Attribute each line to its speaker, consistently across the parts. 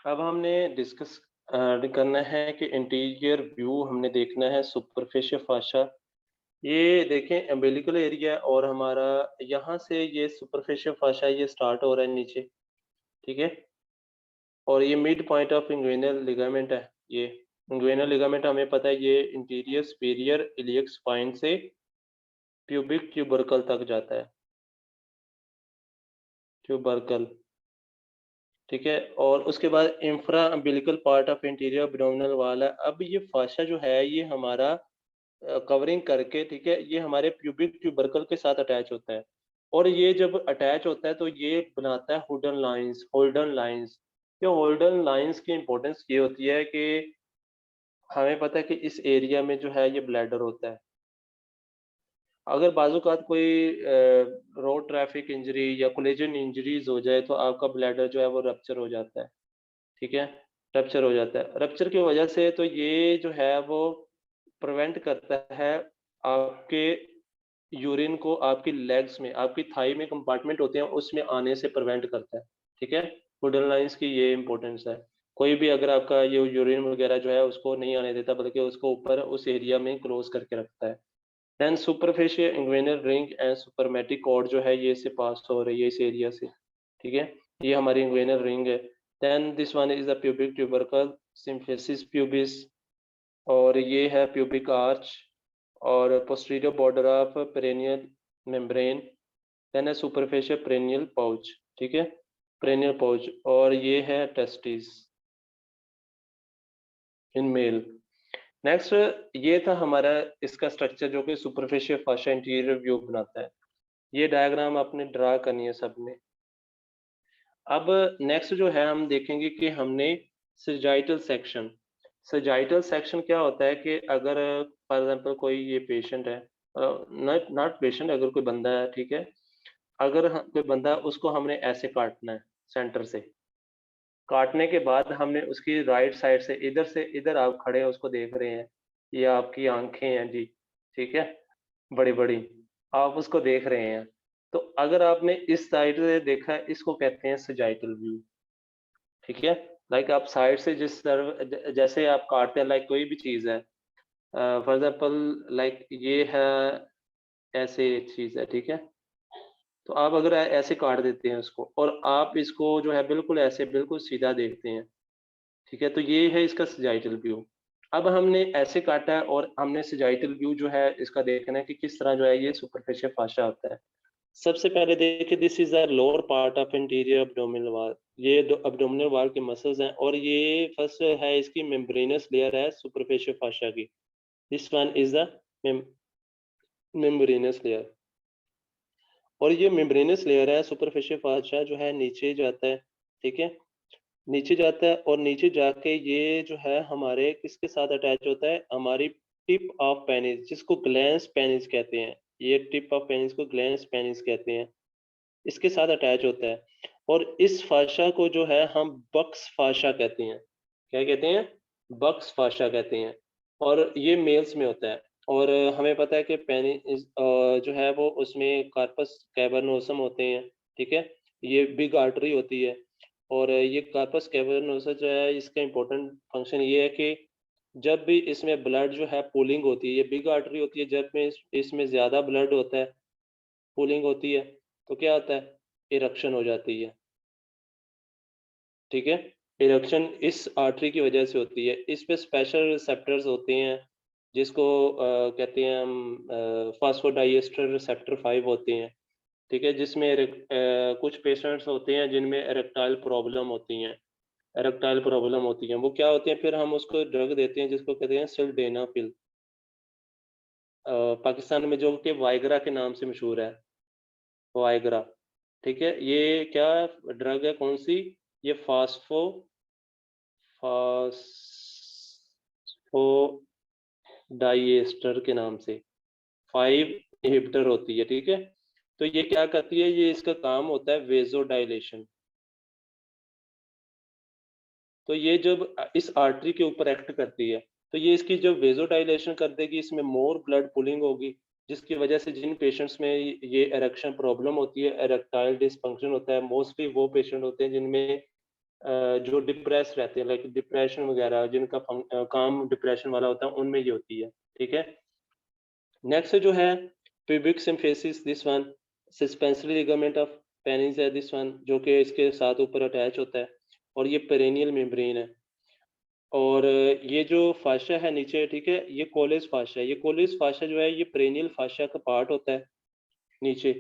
Speaker 1: अब हमने डिस्कस करना है कि इंटीरियर व्यू हमने देखना है सुपरफिशियल फाशा। ये देखें अम्बिलिकल एरिया और हमारा यहाँ से ये सुपरफिशियल फाशा ये स्टार्ट हो रहा है नीचे, ठीक है? और ये mid point of inguinal ligament है ये। इंग्वेनल लिगामेंट हमें पता है ये इंटीरियर सुपीरियर इलियक स्पाइन से प्यूबिक ट्यूबरकल तक जाता है, ट्यूबरकल, ठीक है? और उसके बाद infra umbilical part of interior abdominal wall है। अब ये फाशा जो है ये हमारा कवरिंग करके, ठीक है, ये हमारे प्यूबिक ट्यूबरकल के साथ अटैच होता है। और ये जब अटैच होता है तो ये बनाता है हुडन लाइंस, होल्डन लाइंस। ये होल्डन लाइंस की इंपॉर्टेंस ये होती है कि हमें पता है कि इस एरिया में जो है ये ब्लैडर होता है। अगर बाज़-औक़ात कोई रोड ट्रैफिक इंजरी या कोलिजन इंजरीज़ हो जाए तो आपका ब्लैडर जो है वो रप्चर हो जाता है, ठीक है? रप्चर हो जाता है। रप्चर की वजह से तो ये जो है वो प्रिवेंट करता है आपके यूरिन को आपकी लेग्स में, आपकी थाई में कंपार्टमेंट होते हैं, उसमें आने से प्रिवेंट करता है, ठीक है? वुडन लाइन्स की ये इम्पोर्टेंस है। कोई भी अगर आपका ये यूरिन वगैरह जो है उसको नहीं आने देता बल्कि उसको ऊपर उस एरिया में क्लोज़ करके रखता है। Then superficial inguinal ring and spermatic cord जो है ये इससे पास हो रही है इस एरिया से, ठीक है? ये हमारी इंग्वेनल रिंग है। Then this one is the pubic tubercle symphysis pubis, और ये है प्यूबिक आर्च और posterior border of perineal membrane. Then है सुपरफिशियल पेरिनियल पाउच, ठीक है? पेरिनियल पाउच, और ये है टेस्टिस इन मेल। नेक्स्ट ये था हमारा इसका स्ट्रक्चर जो कि सुपरफिशियल फाशा इंटीरियर व्यू बनाता है। ये डायग्राम आपने ड्रा करनी है सबने। अब नेक्स्ट जो है हम देखेंगे कि हमने सजाइटल सेक्शन। सजाइटल सेक्शन क्या होता है कि अगर फॉर एग्जांपल कोई ये पेशेंट है, नॉट नॉट पेशेंट, अगर कोई बंदा है, ठीक है? अगर ह कोई बंदा है उसको हमने ऐसे काटना है सेंटर से। काटने के बाद हमने उसकी राइट साइड से इधर आप खड़े हैं उसको देख रहे हैं। ये आपकी आँखें हैं जी, ठीक है? बड़ी-बड़ी, आप उसको देख रहे हैं। तो अगर आपने इस साइड से देखा है, इसको कहते हैं सैजिटल व्यू, ठीक है? लाइक आप साइड से जिस तरफ जैसे आप काटते हैं, लाइक कोई भी चीज़ है, फॉर एग्ज़ाम्पल लाइक ये है, ऐसे एक चीज़ है, ठीक है? तो आप अगर ऐसे काट देते हैं उसको और आप इसको जो है बिल्कुल ऐसे बिल्कुल सीधा देखते हैं, ठीक है? तो ये है इसका सैजिटल व्यू। अब हमने ऐसे काटा है और हमने सैजिटल व्यू जो है इसका देखना है कि किस तरह जो है ये सुपरफिशियल फाशा होता है। सबसे पहले देखिए, this is the lower part of interior abdominal wall. ये दो एब्डोमिनल वॉल के मसल्स हैं और ये फर्स्ट है इसकी मेम्ब्रेनस लेयर है सुपरफिशियल फाशा की। This one is the ma'am membranes layer, और ये मेम्ब्रेनस लेयर है सुपरफिशियल फाशा जो है नीचे जाता है, ठीक है? नीचे जाता है और नीचे जाके ये जो है हमारे किसके साथ अटैच होता है? हमारी टिप ऑफ पेनिस, जिसको ग्लैंस पेनिस कहते हैं। ये टिप ऑफ पेनिस को ग्लैंस पेनिस कहते हैं। इसके साथ अटैच होता है और इस फाशा को जो है हम बक्स फाशा कहते हैं। क्या कहते हैं? बक्स फाशा कहते हैं, और ये मेल्स में होता है। और हमें पता है कि पेनिस जो है वो उसमें कार्पस कैवर्नोसम होते हैं, ठीक है? ये बिग आर्टरी होती है, और ये कार्पस कैवर्नोसा जो है इसका इम्पोर्टेंट फंक्शन ये है कि जब भी इसमें ब्लड जो है पूलिंग होती है, ये बिग आर्टरी होती है, जब में इसमें ज़्यादा ब्लड होता है, पूलिंग होती है, तो क्या होता है? इरप्शन हो जाती है, ठीक है? इरप्शन इस आर्टरी की वजह से होती है। इस पे स्पेशल रिसेप्टर्स होते हैं, जिसको कहते हैं हम फॉस्फोडाइएस्टर रिसेप्टर 5 होते हैं, ठीक है? जिसमें कुछ पेशेंट्स होते हैं जिनमें इरेक्टाइल प्रॉब्लम होती हैं, इरेक्टाइल प्रॉब्लम होती हैं। वो क्या होते हैं, फिर हम उसको ड्रग देते हैं जिसको कहते हैं सिल्डेनाफिल, पाकिस्तान में जो कि वाइग्रा के नाम से मशहूर है, वाइग्रा, ठीक है? ये क्या ड्रग है, कौन-सी? ये फॉस्फोडाइएस्टर के नाम से 5 इन्हिबिटर होती है, ठीक है? तो ये क्या करती है, ये इसका काम होता है वेज़ोडाइलेशन। तो ये जब इस आर्टरी के ऊपर एक्ट करती है, तो ये इसकी जब वेज़ोडाइलेशन कर देगी, इसमें मोर ब्लड पुलिंग होगी, जिसकी वजह से जिन पेशेंट्स में ये इरेक्शन प्रॉब्लम होती है, इरेक्टाइल डिसफंक्शन होता है, मोस्टली वो पेशेंट होते हैं जिनमें जो डिप्रेस रहते हैं, लाइक डिप्रेशन वगैरह, जिनका काम डिप्रेशन वाला होता है, उनमें ये होती है। ठीक है। नेक्स्ट जो है pubic symphysis, this one. Suspensory ligament of penis है दिस वन, जो कि इसके साथ ऊपर अटैच होता है, और ये पेरेनियल मेम्ब्रेन है। और ये जो फाशा है नीचे, ठीक है, ये कोलेस फाशा है। ये कोलेस फाशा जो है, ये पेरेनियल फाशा का पार्ट होता है नीचे।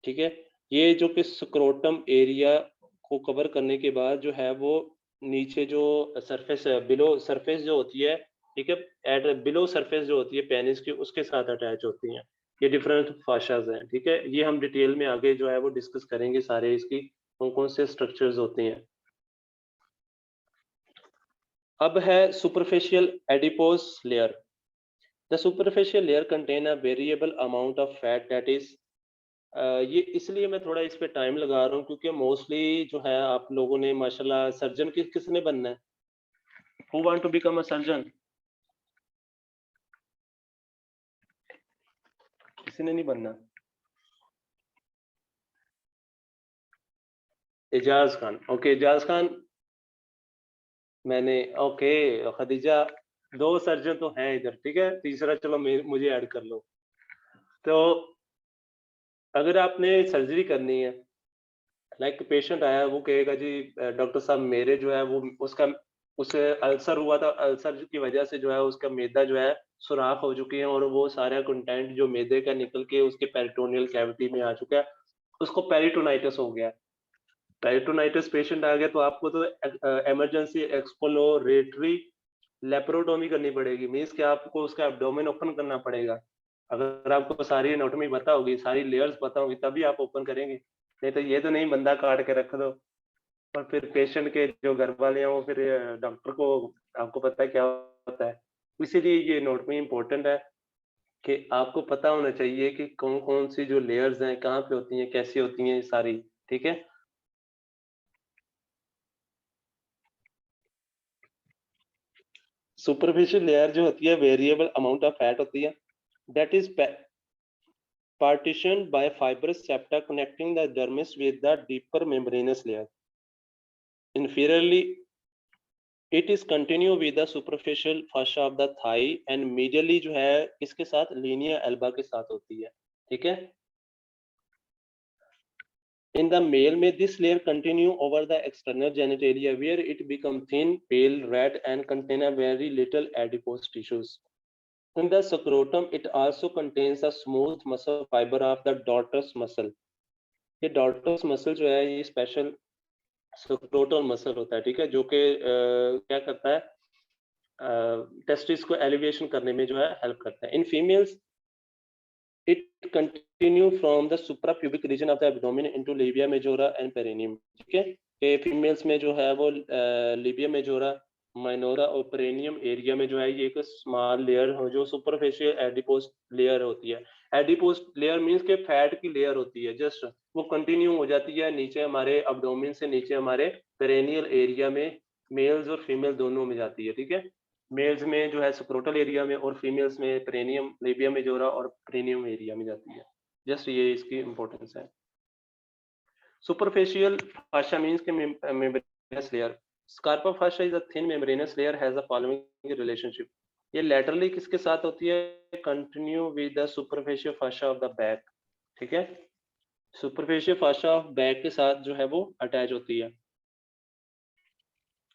Speaker 1: ठीक है। ये जो कि स्क्रोटम एरिया को कवर करने के बाद जो है वो नीचे जो सरफेस है, बिलो सरफेस जो होती है, ठीक है, एट बिलो सरफेस जो होती है पेनिस की, उसके साथ अटैच होती हैं। ये डिफरेंट फाशाज हैं। ठीक है। ये हम डिटेल में आगे जो है वो डिस्कस करेंगे सारे, इसकी कौन कौन से स्ट्रक्चर्स होते हैं। अब है superficial adipose layer. The superficial layer contain a variable amount of fat that is, ये इसलिए मैं थोड़ा इस पे टाइम लगा रहा हूँ क्योंकि मोस्टली जो है आप लोगों ने माशाल्लाह सर्जन किसने बनना है? Who want to become a surgeon? किसी ने नहीं बनना? एजाज खान, ओके एजाज खान। मैंने, ओके खदीजा, दो सर्जन तो हैं इधर, ठीक है, तीसरा चलो मुझे ऐड कर लो। तो अगर आपने सर्जरी करनी है, लाइक पेशेंट आया, वो कहेगा जी डॉक्टर साहब मेरे जो है वो उसका उसे अल्सर हुआ था, अल्सर की वजह से जो है उसका मैदा जो है सुराख हो चुकी है, और वो सारा कंटेंट जो मैदे का निकल के उसके पेरिटोनियल कैविटी में आ चुका है, उसको पेरिटोनाइटिस हो गया। पेरिटोनाइटिस पेशेंट आ गया तो आपको तो इमरजेंसी एक्सप्लोरेटरी लेप्रोटोमी करनी पड़ेगी, मीन्स कि आपको उसका एब्डोमेन ओपन करना पड़ेगा। अगर आपको सारी एनाटॉमी पता होगी, सारी लेयर्स पता होगी, तभी आप ओपन करेंगे, नहीं तो ये तो नहीं बंदा काट के रख दो, और फिर पेशेंट के जो घर वाले हैं वो फिर डॉक्टर को, आपको पता है क्या होता है। इसीलिए ये एनाटॉमी इम्पोर्टेंट है कि आपको पता होना चाहिए कि कौन कौन सी जो लेयर्स हैं कहाँ पे होती हैं, कैसी होती हैं सारी। ठीक है। सुपरफिशियल लेयर जो होती है वेरिएबल अमाउंट ऑफ फैट होती है, that is partitioned by fibrous septa connecting the dermis with the deeper membranous layer. Inferiorly, it is continue with the superficial fascia of the thigh and medially जो है इसके साथ linea alba के साथ होती है। ठीक है। In the male में this layer continue over the external genitalia where it become thin, pale, red and contain a very little adipose tissues. In the scrotum, it also contains a smooth muscle fiber of the dorsus muscle. ये डॉर्टस muscle जो है ये special scrotal muscle होता है, ठीक है, जो कि क्या करता है, टेस्टिस को एलिवेशन करने में जो है हेल्प करता है। In females it continue from the suprapubic region of the abdomen into labia majora and perineum. ठीक है। कि फीमेल्स में जो है वो लेबिया मेजोरा, माइनोरा और पेरिनियम एरिया में जो है ये एक स्मॉल लेयर हो जो सुपरफिशियल एडिपोज लेयर होती है। एडिपोज लेयर मींस के फैट की लेयर होती है, जस्ट वो कंटिन्यू हो जाती है नीचे हमारे अब्डोमेन से नीचे हमारे पेरेनियल एरिया में, मेल्स और फीमेल दोनों में जाती है। ठीक है। मेल्स में जो है स्क्रोटल एरिया में और फीमेल्स में पेरेनियम, लेबिया मेजोरा और पेरिनियम एरिया में जाती है। जस्ट ये इसकी इंपॉर्टेंस है। सुपरफिशियल फाशा मींस के membranous layer. Scarpa fascia is a thin membranous layer has a following relationship. ये लैटरली किसके साथ होती है? Continue with the superficial fascia of the back. ठीक है। सुपरफिशियल फाशा ऑफ बैक के साथ जो है वो अटैच होती है।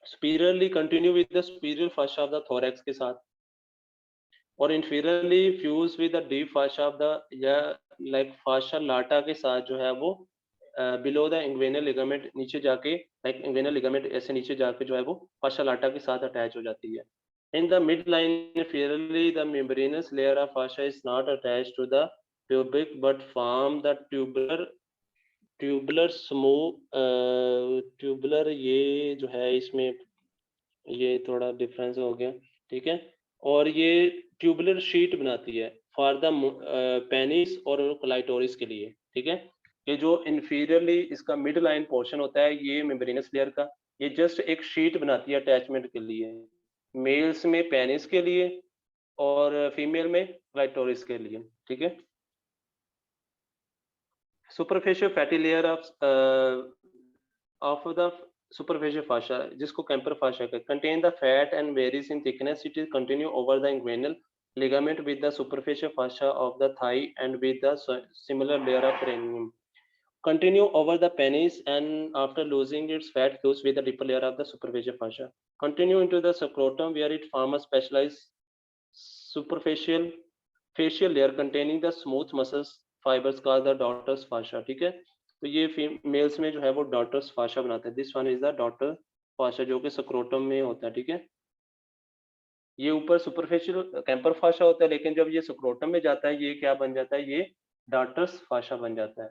Speaker 1: superiorly continue with the superior fascia of the thorax के साथ, और inferiorly fuse with the deep fascia of the, या like fascia lata के साथ जो है वो below the inguinal ligament नीचे जाके, like inguinal ligament ऐसे नीचे जाके जो है वो fascia lata के साथ अटैच हो जाती है। In the midline inferiorly the membranous layer of fascia is not attached to the pubic but form the tubular smooth tubular, ये जो है इसमें ये थोड़ा डिफरेंस हो गया। ठीक है। और ये ट्यूबुलर शीट बनाती है फॉर द पेनिस और क्लाइटोरिस के लिए। ठीक है। ये जो इंफीरियरली इसका मिड लाइन पोर्शन होता है ये मेम्ब्रेनस लेयर का, ये जस्ट एक शीट बनाती है अटैचमेंट के लिए, मेल्स में पेनिस के लिए और फीमेल में क्लाइटोरिस के लिए। ठीक है। Superficial fatty layer of the superficial fascia, जिसको Kemper fascia कहते हैं, contain the fat and varies in thickness. It is continue over the inguinal ligament with the superficial fascia of the thigh and with the similar layer of perineum. Continue over the penis and after losing its fat fuse with the deeper layer of the superficial fascia. Continue into the scrotum where it forms a specialized superficial facial layer containing the smooth muscles fibers called the Darter's fascia. ठीक है, तो ये mails में जो है वो Darter's fascia बनाता है. This one is the Darter fascia जो कि स्क्रोटम में होता है. ठीक है, ये ऊपर सुपरफिशियल कैम्पर फाशा होता है, लेकिन जब ये स्क्रोटम में जाता है ये क्या बन जाता है, ये Darter's fascia बन जाता है.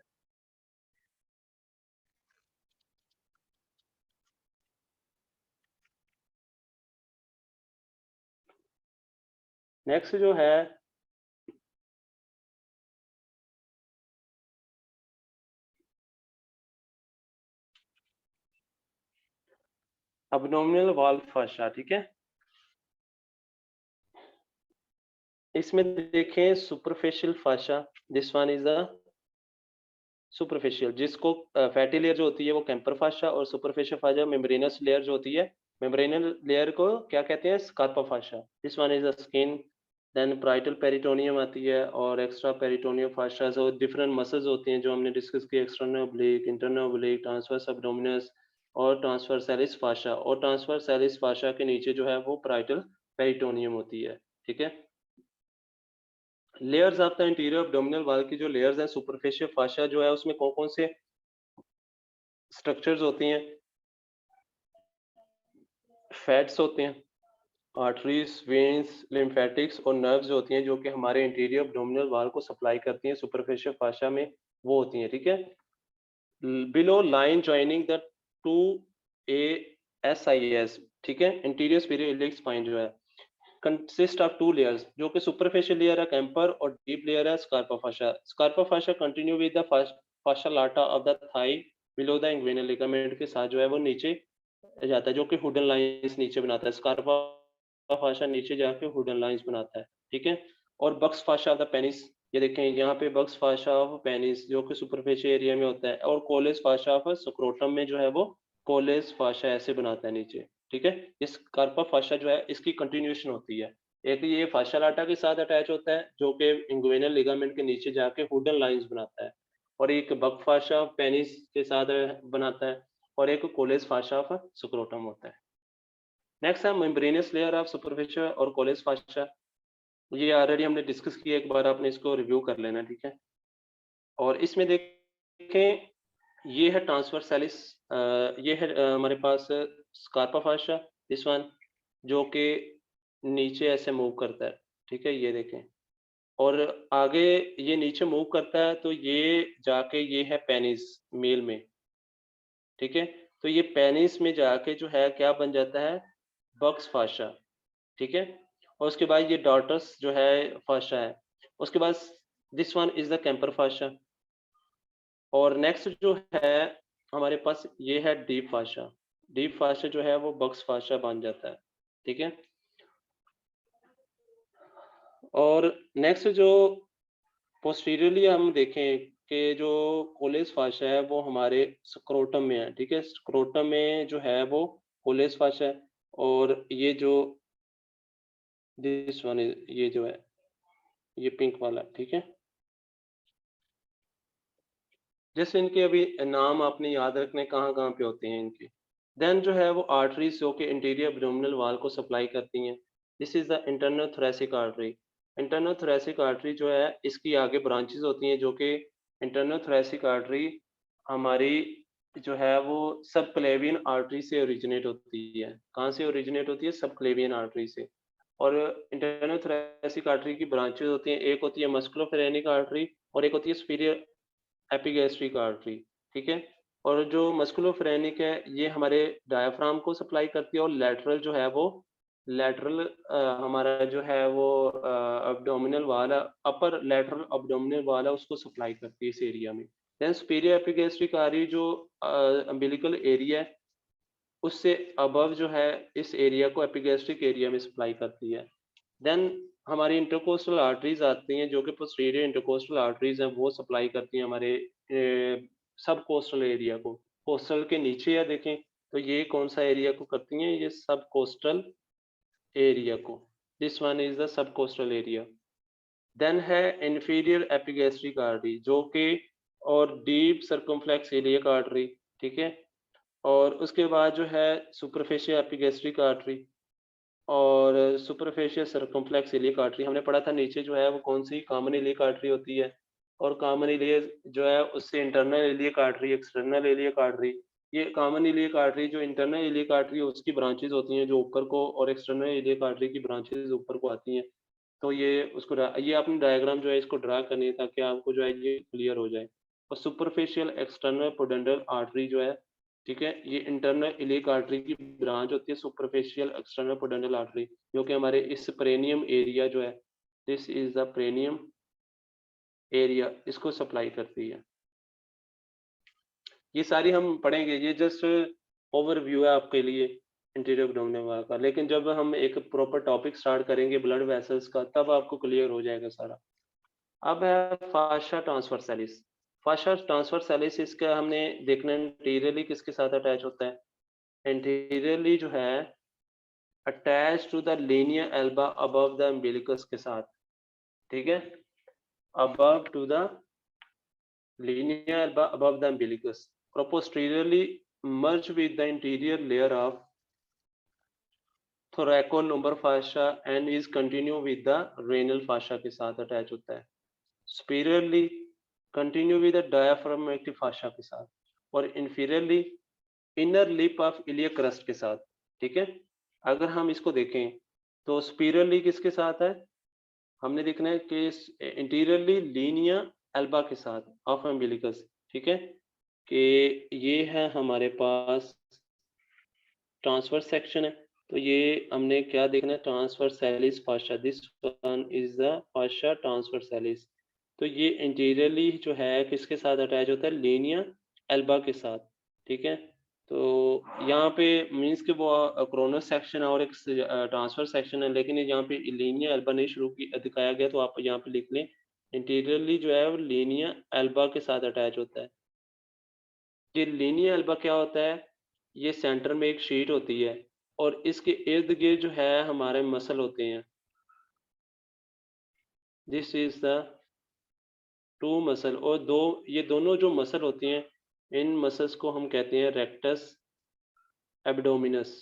Speaker 1: नेक्स्ट जो है abdominal wall fascia. ठीक है, इसमें देखें superficial fascia, this one is the superficial, जिसको फैटी लेयर जो होती है वो कैम्पर फाशा और सुपरफिशियल फाशा मेम्ब्रेनस लेयर जो होती है, मेम्ब्रेनल लेयर को क्या कहते हैं, Scarpa fascia. This one is the skin. Then parietal peritoneum आती है और एक्स्ट्रा पेरिटोनियम फाशा. और डिफरेंट मसल्स होती हैं जो हमने डिस्कस किए, external oblique, internal oblique, transverse abdominis और ट्रांसवर्सैलिस फाशा. और ट्रांसवर्सैलिस फाशा के नीचे जो है वो प्राइटल पेरिटोनियम होती है. ठीक है, layers of the interior abdominal wall की जो लेयर्स हैं सुपरफिशियल फाशा जो है उसमें कौन कौन से स्ट्रक्चर्स होती हैं, फैट्स होते हैं, आर्टरीज, वेन्स, लिम्फेटिक्स और नर्व्स होती हैं जो कि हमारे इंटीरियर एब्डोमिनल वॉल को सप्लाई करती हैं. सुपरफिशियल फाशा में वो होती हैं. ठीक है, below line joining the two ASIS. ठीक है, इंटीरियर सुपीरियर इलियक स्पाइन जो है consist of two layers, जो कि superficial layer है कैम्पर और deep layer है scarpa fascia. Scarpa fascia continue with the fascia lata of the thigh below the inguinal ligament के साथ जो है वो नीचे जाता है, जो कि हुडन लाइंस नीचे बनाता है. Scarpa fascia नीचे जाके हुडन लाइंस बनाता है. ठीक है, और बक्स fascia of the penis, ये देखें यहाँ पे बक्स fascia of penis जो कि superficial एरिया में होता है, और कोलेस fascia of scrotum में जो है वो कोलेस fascia ऐसे बनाता है नीचे. ठीक है, इस कार्पा फाशा जो है इसकी कंटिन्यूएशन होती है. एक ये फाशा लाटा के साथ अटैच होता है जो कि इंगुइनल लिगामेंट के नीचे जाके हुडन लाइंस बनाता है, और एक बक फाशा पेनिस के साथ बनाता है, और एक कोलेस फाशा ऑफ स्क्रोटम होता है. नेक्स्ट है मेम्ब्रेनस लेयर ऑफ सुपरफिशियल और कोलेस फाशा. ये ऑलरेडी हमने डिस्कस किया, एक बार आपने इसको रिव्यू कर लेना. ठीक है, और इसमें देखें ये है ट्रांसवर्सैलिस, ये है हमारे पास स्कार्पा फाशा, दिस वन, जो कि नीचे ऐसे मूव करता है. ठीक है, ये देखें, और आगे ये नीचे मूव करता है तो ये जाके ये है पेनिस मेल में. ठीक है, तो ये पेनिस में जाके जो है क्या बन जाता है, बक्स फाशा. ठीक है, और उसके बाद ये डॉटर्स जो है फाशा है. उसके बाद this one is the Camper fascia. और नेक्स्ट जो है हमारे पास ये है डीप फाशा. डीप फाशा जो है वो बक्स फाशा बन जाता है. ठीक है, और नेक्स्ट जो पोस्टीरियरली हम देखें कि जो कोलेस फाशा है वो हमारे स्क्रोटम में है. ठीक है, स्क्रोटम में जो है वो कोलेस फाशा है, और ये जो दिस वन ये जो है ये पिंक वाला. ठीक है, जैसे इनके अभी नाम आपने याद रखने कहाँ कहाँ पे होते हैं इनके. देन जो है वो आर्टरीज जो कि इंटीरियर एब्डोमिनल वॉल को सप्लाई करती हैं. This is the internal thoracic artery. Internal thoracic artery जो है इसकी आगे ब्रांचेस होती हैं, जो कि इंटरनल थोरैसिक आर्टरी हमारी जो है वो सब क्लेवियन आर्टरी से ओरिजिनेट होती है. कहाँ से ओरिजिनेट होती है, सब क्लेवियन आर्टरी से. और इंटरनल थोरैसिक आर्टरी की ब्रांचेस होती हैं, एक होती है मस्कुलोफेरेनिक आर्टरी और एक होती है सुपीरियर एपिगैस्ट्रिक आर्टरी. ठीक है, और जो मस्कुलोफ्रेनिक है ये हमारे डायाफ्राम को सप्लाई करती है, और लेटरल जो है वो लेटरल हमारा जो है वो अब्डोमिनल वाला अपर लेटरल अब्डोमिनल वाला उसको सप्लाई करती है इस एरिया में. देन सुपीरियर एपिगैस्ट्रिक आर्टरी जो अम्बिलिकल एरिया है उससे अबव जो है इस एरिया को एपिगैस्ट्रिक एरिया में सप्लाई करती है. देन हमारी इंटरकोस्टल आर्टरीज आती हैं जो कि पोस्टीरियर इंटरकोस्टल आर्टरीज हैं, वो सप्लाई करती हैं हमारे सब कोस्टल एरिया को. कोस्टल के नीचे है देखें तो ये कौन सा एरिया को करती हैं, ये सब coastal area area. This one is the सब कोस्टल एरिया। देन है इंफीरियर एपिगैस्ट्रिक आर्टरी, जो कि और डीप सर्कमफ्लेक्स एरिया आर्टरी, ठीक है। और उसके बाद जो है सुपरफिशियल एपिगैस्ट्रिक आर्टरी और सुपरफिशियल सर्कमफ्लेक्स इलियक आर्टरी। हमने पढ़ा था नीचे जो है वो कौन सी कॉमन इलियक आर्टरी होती है, और कॉमन इलियक जो है उससे internal iliac artery, external iliac artery. ये कॉमन इलियक आर्टरी जो इंटरनल इलियक आर्टरी है उसकी ब्रांचेज होती हैं जो ऊपर को, और एक्सटर्नल इलियक आर्टरी की ब्रांचेज ऊपर को आती हैं। तो ये उसको ये आपने डायग्राम जो है इसको ड्रा करनी है ताकि आपको जो है ये क्लियर हो जाए। और सुपरफिशियल एक्सटर्नल पोडेंडल आर्टरी जो है, ठीक है, ये इंटरनल इलियक आर्टरी की ब्रांच होती है, सुपरफिशियल एक्सटर्नल पोडेंडल आर्टरी, जो कि हमारे इस प्रेनियम एरिया जो है, दिस इज द प्रेनियम एरिया, इसको सप्लाई करती है। ये सारी हम पढ़ेंगे, ये जस्ट ओवरव्यू है आपके लिए इंटीरियर एब्डोमिनल का, लेकिन जब हम एक प्रॉपर टॉपिक स्टार्ट करेंगे ब्लड वेसल्स का तब आपको क्लियर हो जाएगा सारा। अब है फाशा ट्रांसवर्सैलिस। फाशा ट्रांसवर्सैलिस इसका हमने देखना इंटीरियरली किसके साथ अटैच होता है। इंटीरियरली जो है attach to the linear alba above the umbilicus के साथ, ठीक है, above to the linear alba above the umbilicus, posteriorly merge with the interior layer of thoracolumbar fascia and is continue with the renal fascia के साथ attach होता है। superiorly continue with the diaphragmatic fascia के साथ, और inferiorly inner lip of iliac crust के साथ, ठीक है। अगर हम इसको देखें तो superiorly किसके साथ है, हमने देखना है कि इंटीरियरली लीनिया एल्बा के साथ ऑफ अम्बिलिकस, ठीक है, कि ये है हमारे पास ट्रांसवर्स सेक्शन है। तो ये हमने क्या देखना है, transversalis fascia, this one is the fascia transversalis. तो ये इंटीरियरली जो है किसके साथ अटैच होता है, लीनिया एल्बा के साथ, ठीक है। तो यहाँ पे मींस कि वो क्रोनस सेक्शन है और एक ट्रांसफर सेक्शन है, लेकिन यहाँ पे लीनिया एल्बा नहीं शुरू की दिखाया गया, तो आप यहाँ पे लिख लें इंटीरियरली जो है वो लीनिया एल्बा के साथ अटैच होता है। ये लीनिया एल्बा क्या होता है, ये सेंटर में एक शीट होती है और इसके इर्द गिर्द जो है हमारे मसल होते हैं। This is the two muscle, और ये दोनों जो मसल होती हैं इन मसल्स को हम कहते हैं रेक्टस एब्डोमिनस।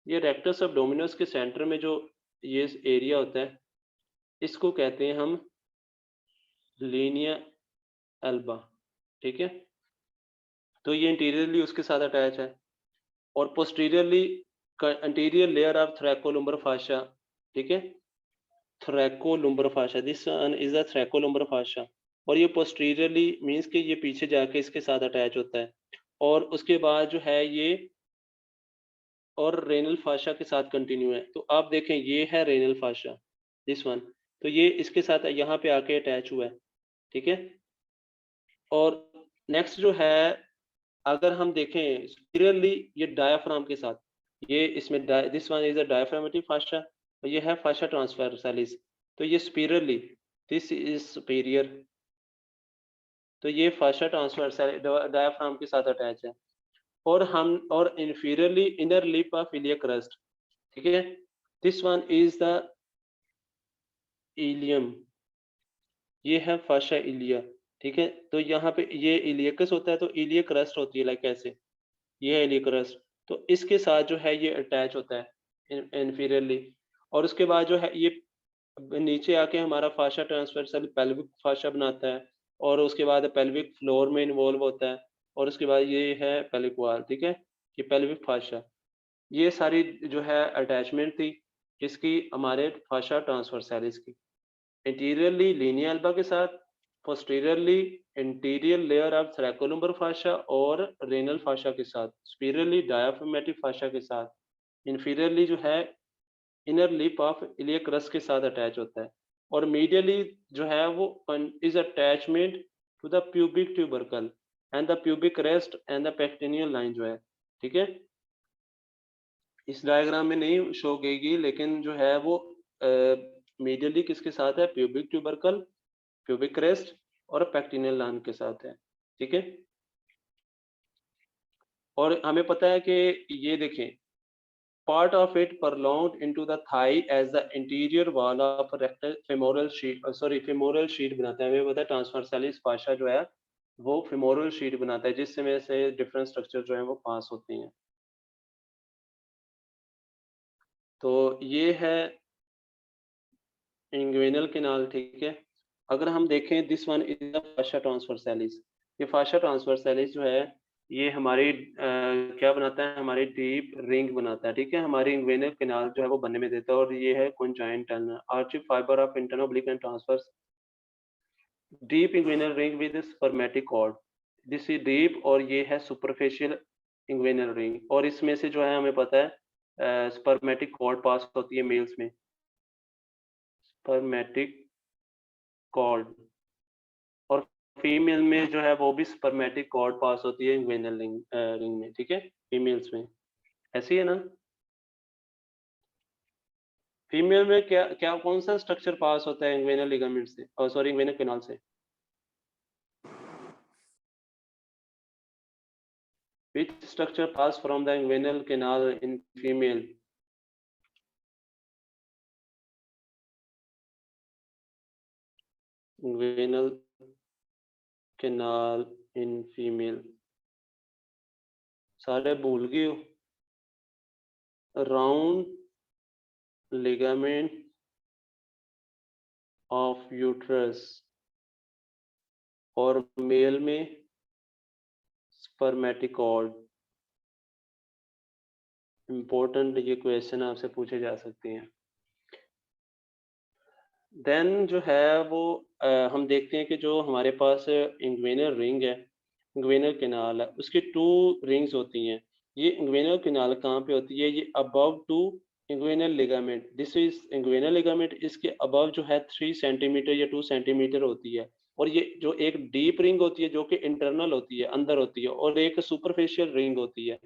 Speaker 1: ये रेक्टस एब्डोमिनस के सेंटर में जो ये एरिया होता है इसको कहते हैं हम लीनिया एल्बा, ठीक है। तो ये इंटीरियरली उसके साथ अटैच है, और पोस्टीरियरली अंटीरियर लेयर ऑफ थ्रैकोलुम्बर फाशा, ठीक है, थ्रैकोलुम्बर फाशा, दिस वन इज द थ्रैकोलुम्बर फाशा। और ये पोस्टीरियरली मींस कि ये पीछे जाके इसके साथ अटैच होता है, और उसके बाद जो है ये और रेनल फाशा के साथ कंटिन्यू है। तो आप देखें ये है रेनल फाशा, दिस वन, तो ये इसके साथ यहाँ पे आके अटैच हुआ है, ठीक है। और नेक्स्ट जो है अगर हम देखें स्पिरली ये डायाफ्राम के साथ, ये इसमें दिस वन इज अ डायाफ्रामेटिक फाशा, ये है फाशा ट्रांसवर्सैलिस। तो ये स्पिरली, दिस इज सुपीरियर, तो ये फाशा ट्रांसवर्सैलिस डायाफ्राम के साथ अटैच है। और inferiorly inner lip of iliac crust, ठीक है, this one is the ilium, ये है फाशा इलिया, ठीक है। तो यहाँ पे ये इलियकस होता है तो इलियक क्रस्ट होती है, लाइक ऐसे, ये है इलियक क्रस्ट। तो इसके साथ जो है ये अटैच होता है इंफीरियरली, और उसके बाद जो है ये नीचे आके हमारा फाशा ट्रांसवर्सल पेल्विक फाशा बनाता है, और उसके बाद पेल्विक फ्लोर में इन्वॉल्व होता है, और उसके बाद ये है पेल्विक वॉल, ठीक है, ये पेल्विक फाशा। ये सारी जो है अटैचमेंट थी किसकी, हमारे फाशा ट्रांसवर्सैलिस की। इंटीरियरली लीनिया एल्बा के साथ, पोस्टीरियरली इंटीरियर लेयर ऑफ थ्रैकोलुम्बर फाशा और रेनल फाशा के साथ, सुपीरियरली डायाफ्रामेटिक फाशा के साथ, इंफीरियरली जो है inner lip of iliac crust के साथ अटैच होता है, और मीडियली जो है वो is attachment to the pubic tubercle and the pubic crest and the pectineal line जो है, ठीक है। इस डायग्राम में नहीं शो करेगी, लेकिन जो है वो मीडियली किसके साथ है, प्यूबिक ट्यूबरकल, प्यूबिक क्रेस्ट और पेक्टिनियल लाइन के साथ है, ठीक है। और हमें पता है कि ये देखें, part of it prolonged into the thigh as the interior wall of rectal femoral sheet बनाता है। हमें पता है ट्रांसवर्सैलिस फाशा जो है वो femoral sheet बनाता है, जिसमें से डिफरेंट स्ट्रक्चर जो है वो पास होती हैं। तो ये है इंग्वेनल कैनाल, ठीक है। अगर हम देखें this one is the fascia transversalis. ये फाशा ट्रांसवर्सैलिस जो है ये हमारी क्या बनाता है, हमारी डीप रिंग बनाता है, ठीक है। हमारी इंग्वेनल कैनाल जो है वो बनने में देता है, और ये है conjoint tendon arching fibre of internal oblique and transverse deep inguinal ring with spermatic cord. This is deep, और ये है सुपरफिशियल इंग्वेनल रिंग, और इसमें से जो है हमें पता है स्पर्मेटिक कॉर्ड पास होती है मेल्स में, स्पर्मेटिक कॉर्ड, और फीमेल में जो है वो भी स्पर्मेटिक कॉर्ड पास होती है इंग्वेनल रिंग में, ठीक है, फीमेल्स में। ऐसी है ना। फीमेल में क्या क्या कौन सा स्ट्रक्चर पास होता है इंग्वेनल लिगामेंट से, और सॉरी इंग्वेनल कैनाल से? Which structure pass from the inguinal canal in female? Inguinal canal in female, सारे भूल गए हो। राउंड ligament of uterus, और मेल में spermatic cord। इम्पोर्टेंट ये क्वेश्चन आपसे पूछे जा सकते हैं। देन जो है वो हम देखते हैं कि जो हमारे पास इंग्वेनल रिंग है, इंग्वेनल कैनाल है, उसकी 2 रिंग्स होती हैं। ये इंग्वेनल कैनाल कहाँ पे होती है? ये above to inguinal ligament, this is inguinal ligament, इसके अबव जो है 3 सेंटीमीटर या 2 सेंटीमीटर होती है। और ये जो एक डीप रिंग होती है जो कि इंटरनल होती है, अंदर होती है, और एक सुपरफिशियल रिंग होती है,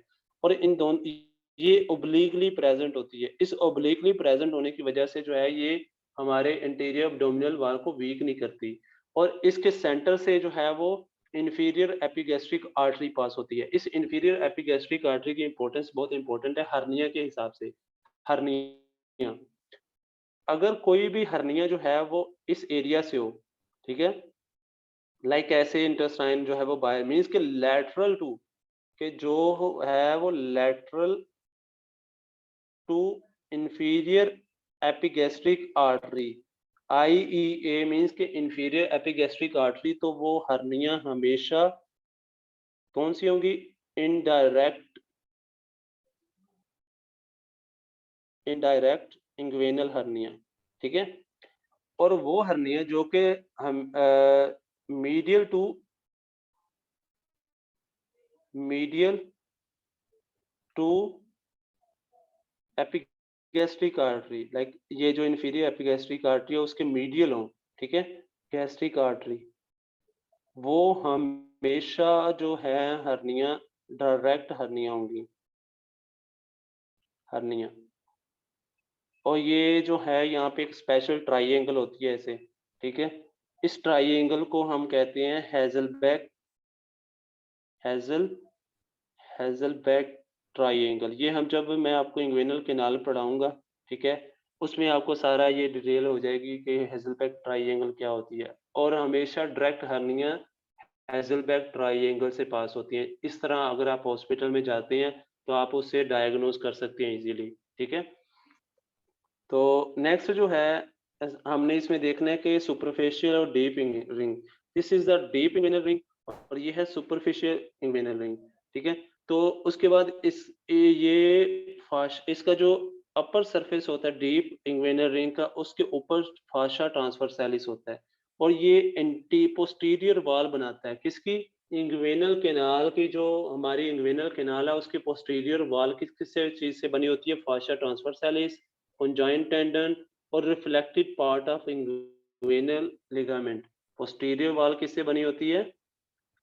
Speaker 1: और इन दोनों ये ओब्लिकली प्रेजेंट होती है। इस ओब्लिकली प्रेजेंट होने की वजह से जो है ये हमारे इंटीरियर एब्डोमिनल वॉल को वीक नहीं करती, और इसके सेंटर से जो है वो इंफीरियर एपिगैस्ट्रिक आर्टरी पास होती है। इस इंफीरियर एपिगैस्ट्रिक आर्टरी की इंपॉर्टेंस बहुत इंपॉर्टेंट है हर्निया के हिसाब से। हर्निया, अगर कोई भी हर्निया जो है वो इस एरिया से हो, ठीक है, लाइक ऐसे इंटेस्टाइन जो है वो बाय मींस के लैटरल टू, के जो है वो lateral to inferior epigastric artery, IEA means के इंफीरियर एपिगैस्ट्रिक आर्टरी, तो वो हर्निया हमेशा कौन सी होंगी? इनडायरेक्ट, इनडायरेक्ट इंग्वेनल हर्निया, ठीक है। और वो हर्निया जो कि हम medial to medial to epigastric artery, like ये जो इंफीरियर एपिगैस्ट्रिक आर्टरी है उसके मीडियल हो, ठीक है, गैस्ट्रिक आर्टरी, वो हमेशा जो है हर्निया डायरेक्ट हर्निया होंगी, हर्निया। और ये जो है यहाँ पे एक स्पेशल ट्राइएंगल होती है ऐसे, ठीक है। इस ट्राइएंगल को हम कहते हैं हेजलबैक, हेजल हेजलबैक ट्राइएंगल। ये हम जब मैं आपको इंग्वेनल कैनाल पढ़ाऊंगा, ठीक है, उसमें आपको सारा ये डिटेल हो जाएगी कि हेजलबैक ट्राइएंगल क्या होती है। और हमेशा डायरेक्ट हर्निया हेजलबैक ट्राइएंगल से पास होती है। इस तरह अगर आप हॉस्पिटल में जाते हैं तो आप उससे डायग्नोज कर सकते हैं इजीली, ठीक है। तो नेक्स्ट जो है हमने इसमें देखना है कि सुपरफिशियल और deep ring, this is the deep inguinal ring, और ये है सुपरफिशियल इंग्वेनल रिंग, ठीक है। तो उसके बाद ये इसका जो अपर सरफेस होता है डीप इंग्वेनल रिंग का, उसके ऊपर फाशा ट्रांसवर्सैलिस होता है, और ये एंटी पोस्टीरियर वॉल बनाता है किसकी? इंग्वेनल कैनाल की। जो हमारी इंग्वेनल कैनाल है उसकी पोस्टीरियर वॉल किस चीज से बनी होती है? फाशा ट्रांसवर्सैलिस, conjoint tendon और reflected part of inguinal ligament. Posterior wall किससे बनी होती है?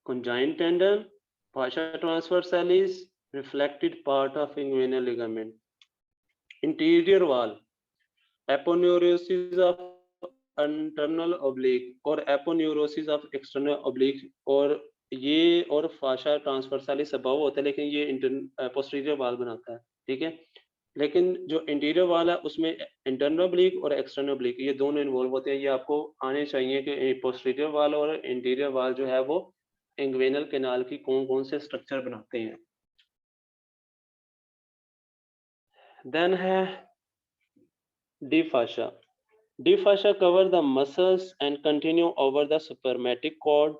Speaker 1: conjoint tendon, fascia transversalis, reflected part of inguinal ligament. Interior wall, aponeurosis of internal oblique और aponeurosis of external oblique, और
Speaker 2: ये और फाशा ट्रांसवर्साली स्वभाव होता है, लेकिन ये पोस्टीरियर वाल बनाता है, ठीक है। लेकिन जो इंटीरियर वाल है उसमें इंटरनल ऑब्लिक और एक्सटर्नल ऑब्लिक ये दोनों इन्वॉल्व होते हैं। ये आपको आने चाहिए कि पोस्टीरियर वाल और इंटीरियर वाल जो है वो इंग्वेनल कैनाल की कौन-कौन से स्ट्रक्चर बनाते हैं। देन है deep फाशा। Deep fascia cover the muscles and continue over the spermatic cord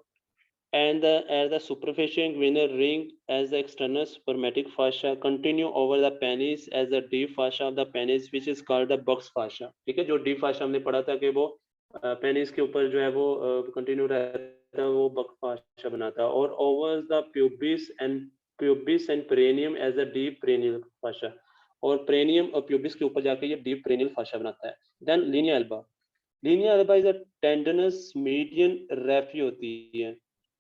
Speaker 2: and the superficial inguinal ring as the external spermatic fascia continue over the penis as the deep fascia of the penis which is called the buccal fascia। ठीक है, जो deep fascia हमने पढ़ा था कि वो penis के ऊपर जो है वो कंटिन्यू रहता है, वो बक fascia बनाता है। और over the pubis and perineum as the deep perineal fascia, और पेरिनियम और प्यूबिस के ऊपर जाके ये डीप पेरिनियल fascia बनाता है। Then linea alba. Linea alba is a tendinous median raphe होती है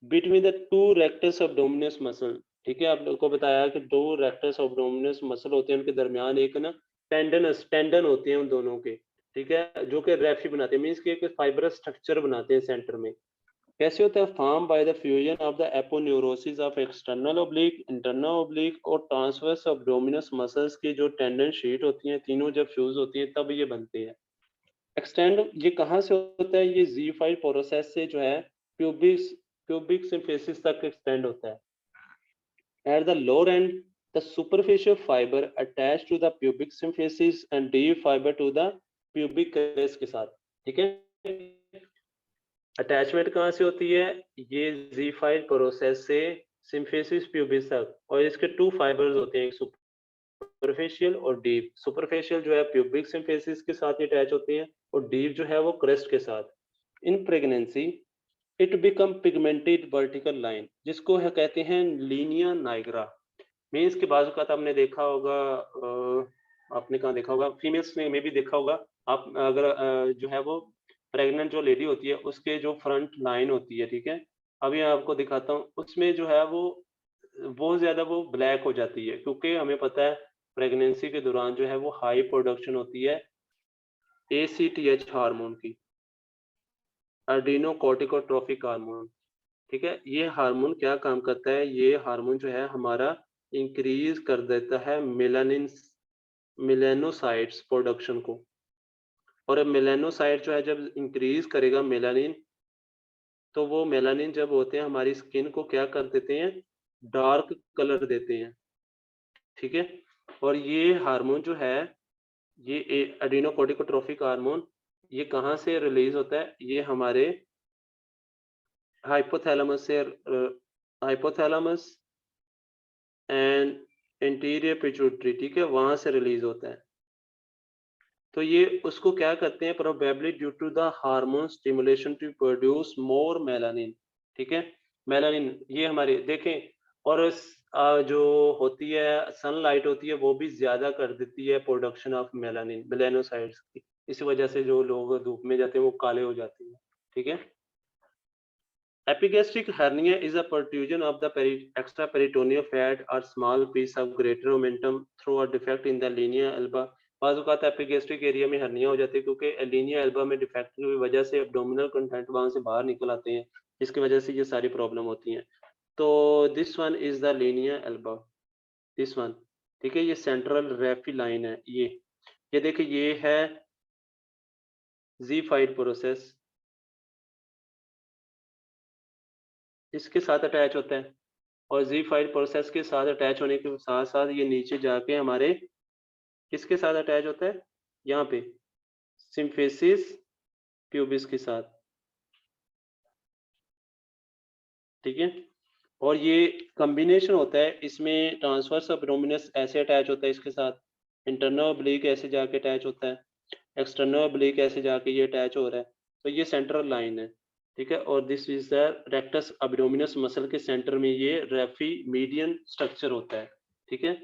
Speaker 2: between the two rectus abdominis muscle. ठीक है, आप लोगों को बताया कि दो रेक्टस abdominis मसल होते हैं, उनके दरमियान एक ना टेंडन होते हैं उन दोनों के, ठीक है, जो कि रैफी बनाते हैं, मीन्स कि एक फाइबरस स्ट्रक्चर बनाते हैं सेंटर में। कैसे होता है? Form by the fusion of the aponeurosis of external oblique, internal oblique और ट्रांसवर्स abdominis मसल्स की जो टेंडन शीट होती हैं, तीनों जब फ्यूज होती हैं तब ये बनते हैं। एक्सटेंड ये कहाँ से होता है? ये Z5 प्रोसेस से जो है प्यूबिक सिम्फिसिस तक एक्सटेंड होता है। At the lower end the superficial fibre attach to the pubic symphysis and deep fibre to the pubic crest के साथ, ठीक है। अटैचमेंट कहाँ से होती है? ये Z5 प्रोसेस से सिम्फिसिस प्यूबिस तक, और इसके टू फाइबर्स होते हैं, एक सुपरफिशियल और डीप। सुपरफिशियल जो है प्यूबिक सिम्फिसिस के साथ अटैच होते हैं और डीप जो है वो क्रेस्ट के साथ। In pregnancy it become pigmented vertical line, जिसको है कहते हैं लीनिया नाइग्रा। मीन्स के बाजू का आपने देखा होगा, आपने कहाँ देखा होगा, फीमेल्स में भी देखा होगा। आप अगर जो है वो प्रेग्नेंट जो लेडी होती है उसके जो फ्रंट लाइन होती है, ठीक है, अभी आपको दिखाता हूँ, उसमें जो है वो बहुत ज्यादा वो ब्लैक हो जाती है, क्योंकि हमें पता है प्रेगनेंसी के दौरान जो है वो हाई प्रोडक्शन होती है ACTH हार्मोन की, एड्रेनोकोर्टिकोट्रोफिक हार्मोन, ठीक है। ये हार्मोन क्या काम करता है? ये हार्मोन जो है हमारा इंक्रीज कर देता है मेलानोसाइट्स प्रोडक्शन को, और मेलानोसाइट जो है जब इंक्रीज करेगा मेलानिन, तो वो मेलानिन जब होते हैं हमारी स्किन को क्या कर देते हैं? डार्क कलर देते हैं, ठीक है। और ये हार्मोन जो है, ये एड्रेनोकोर्टिकोट्रोफिक हार्मोन, ये कहाँ से रिलीज होता है? ये हमारे हाइपोथैलेमस से, हाइपोथैलेमस एंड एंटीरियर पिट्यूटरी, ठीक है, वहां से रिलीज होता है। तो ये उसको क्या करते हैं? Probably due to the hormone stimulation to produce more melanin, ठीक है। मेलानिन ये हमारे देखें, और जो होती है सनलाइट होती है वो भी ज्यादा कर देती है प्रोडक्शन ऑफ मेलानिन, मेलानोसाइट्स की। इस वजह से जो लोग धूप में जाते हैं वो काले हो जाते हैं, ठीक है। Epigastric hernia is a protrusion of the extraperitoneal fat or small piece of greater momentum through a defect in the linea alba। बाज़ औक़ात एपिगैस्ट्रिक एरिया में हर्निया हो जाती है क्योंकि लिनिया एल्बा में डिफेक्ट की वजह से एब्डोमिनल कंटेंट वहां से बाहर निकल आते हैं, जिसकी वजह से ये सारी प्रॉब्लम होती हैं। तो this one is the linea alba, this one, ठीक है। ये सेंट्रल रेफी लाइन है, ये देखिए, ये है Z5 प्रोसेस, इसके साथ अटैच होता है, और Z5 प्रोसेस के साथ अटैच होने के साथ साथ ये नीचे जाके हमारे किसके साथ अटैच होता है? यहाँ पे सिम्फिसिस प्यूबिस के साथ, ठीक है। और ये कॉम्बिनेशन होता है, इसमें ट्रांसवर्स एब्डोमिनस ऐसे अटैच होता है इसके साथ, इंटरनल ऑब्लिक ऐसे जाके अटैच होता है, एक्सटर्नल ऑब्लिक ऐसे जाके ये अटैच हो रहा है। तो ये सेंट्रल लाइन है, ठीक है। और this is the rectus abdominis muscle के सेंटर में ये रेफी मीडियन स्ट्रक्चर होता है, ठीक है।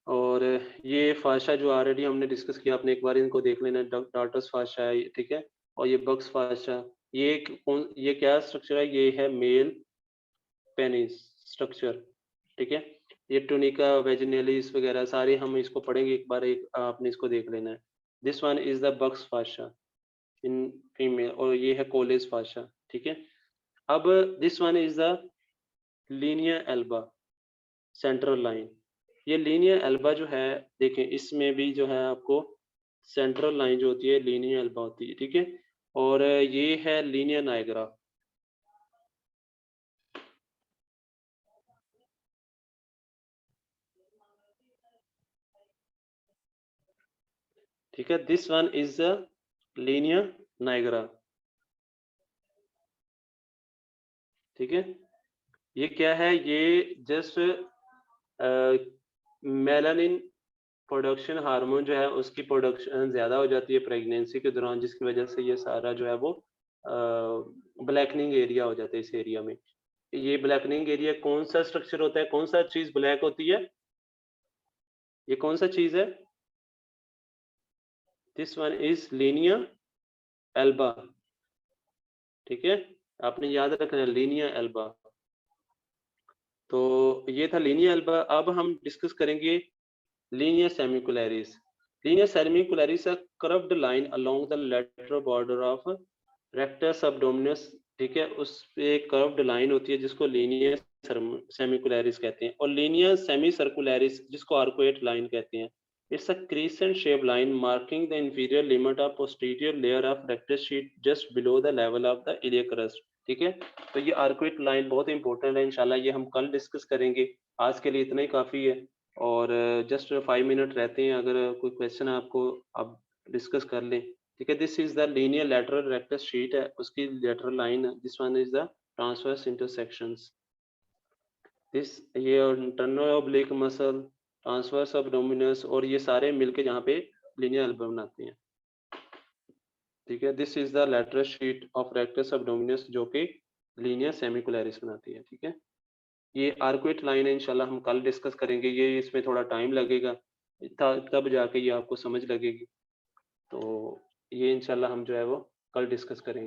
Speaker 2: और ये फाशा जो ऑलरेडी हमने डिस्कस किया, आपने एक बार इनको देख लेना, डार्टस फाशा है, ठीक है। और ये बक्स फाशा, ये क्या स्ट्रक्चर है? ये है मेल पेनिस स्ट्रक्चर, ठीक है। ये टूनिका वेजिनेलिस वगैरह सारे हम इसको पढ़ेंगे एक बार, एक आपने इसको देख लेना है। This one is the Buck's fascia in female, और ये है कोलेस फाशा, ठीक है। अब this one is the linear alba central line. ये लीनियर एल्बा जो है, देखें इसमें भी जो है आपको सेंट्रल लाइन जो होती है लीनियर एल्बा होती है, ठीक है। और ये है लीनियर नायग्रा। ठीक है, this one is the linear Niagara. ठीक है, ये क्या है, ये जस्ट मेलानिन प्रोडक्शन हार्मोन जो है उसकी प्रोडक्शन ज्यादा हो जाती है प्रेगनेंसी के दौरान, जिसकी वजह से ये सारा जो है वो ब्लैकनिंग एरिया हो जाता है इस एरिया में। ये ब्लैकनिंग एरिया कौन सा स्ट्रक्चर होता है, कौन सा चीज ब्लैक होती है, ये कौन सा चीज है? This one is linear Elba. ठीक है, आपने याद रखना है लीनियर एल्बा। तो ये था लीनियर एल्बा। अब हम डिस्कस करेंगे linear semilunaris. Linear semilunaris a curved line along the lateral border of rectus abdominis. ठीक है, उस पे एक कर्व्ड लाइन होती है जिसको लीनियर सेमिकुलरिस कहते हैं, और लीनियर सेमी सर्कुलरिस जिसको आर्कुएट लाइन कहते हैं। It's a crescent shape line marking the inferior limit of posterior layer of rectus sheet just below the level of the iliac crust. ठीक है, तो ये आर्कुएट लाइन बहुत इंपॉर्टेंट है, इंशाल्लाह ये हम कल डिस्कस करेंगे। आज के लिए इतना ही काफ़ी है, और जस्ट 5 मिनट रहते हैं, अगर कोई क्वेश्चन आपको आप डिस्कस कर लें। ठीक है, this is the linear lateral rectus sheath है, उसकी lateral line, this one is the transverse intersections. This ये internal oblique muscle, transverse abdominis, और ये सारे मिलके यहाँ पे लीनियर एल्बम बनाते हैं। ठीक है, this is the lateral sheet of rectus abdominis जो कि लीनियर सेमिकुलरिस बनाती है। ठीक है, ये आर्कुएट लाइन है, इंशाल्लाह हम कल डिस्कस करेंगे। ये इसमें थोड़ा टाइम लगेगा, तब जाके ये आपको समझ लगेगी। तो ये इंशाल्लाह हम जो है वो कल डिस्कस करेंगे।